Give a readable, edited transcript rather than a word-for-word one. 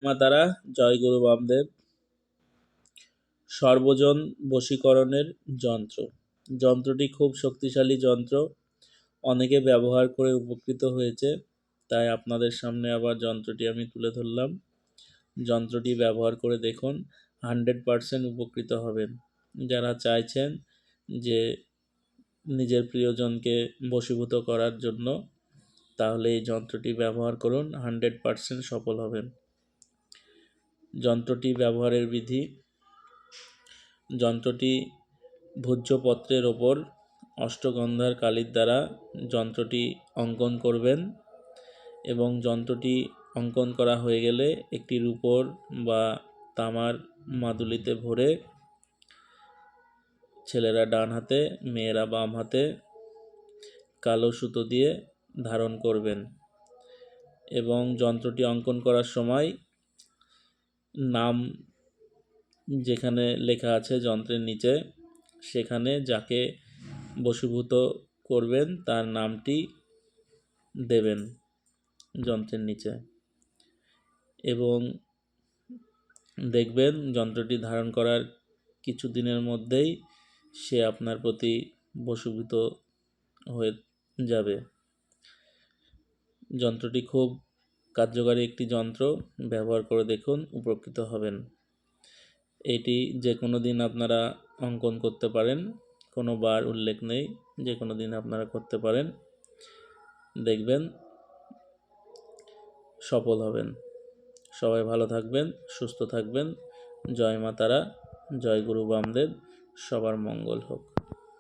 মা তারা, জয় গুরু বামদেব। সর্বজন বশীকরণের যন্ত্র। যন্ত্রটি খুব শক্তিশালী যন্ত্র, অনেকে ব্যবহার করে উপকৃত হয়েছে, তাই আপনাদের সামনে আবার যন্ত্রটি আমি তুলে ধরলাম। যন্ত্রটি ব্যবহার করে দেখুন, 100% উপকৃত হবেন। যারা চাইছেন যে নিজের প্রিয়জনকে বশীভূত করার জন্য, তাহলে এই যন্ত্রটি ব্যবহার করুন, 100% সফল হবেন। যন্ত্রটি ব্যবহারের বিধি: যন্ত্রটি ভূর্জপত্রের ওপর অষ্টগন্ধার কালির দ্বারা যন্ত্রটি অঙ্কন করবেন এবং যন্ত্রটি অঙ্কন করা হয়ে গেলে একটি রূপোর বা তামার মাদুলিতে ভরে ছেলেরা ডান হাতে, মেয়েরা বাম হাতে কালো সুতো দিয়ে ধারণ করবেন এবং যন্ত্রটি অঙ্কন করার সময় নাম যেখানে লেখা আছে যন্ত্রের নিচে, সেখানে যাকে বশীভূত করবেন তার নামটি দেবেন যন্ত্রের নিচে এবং দেখবেন যন্ত্রটি ধারণ করার কিছু দিনের মধ্যেই সে আপনার প্রতি বশীভূত হয়ে যাবে। যন্ত্রটি খুব কার্যকারী একটি যন্ত্র, ব্যবহার করে দেখুন, উপকৃত হবেন। এটি যে কোনো দিন আপনারা অঙ্কন করতে পারেন, কোনো বার উল্লেখ নেই, যে কোনো দিন আপনারা করতে পারেন, দেখবেন সফল হবেন। সবাই ভালো থাকবেন, সুস্থ থাকবেন। জয় মা তারা, জয় গুরু বামদেব। সবার মঙ্গল হোক।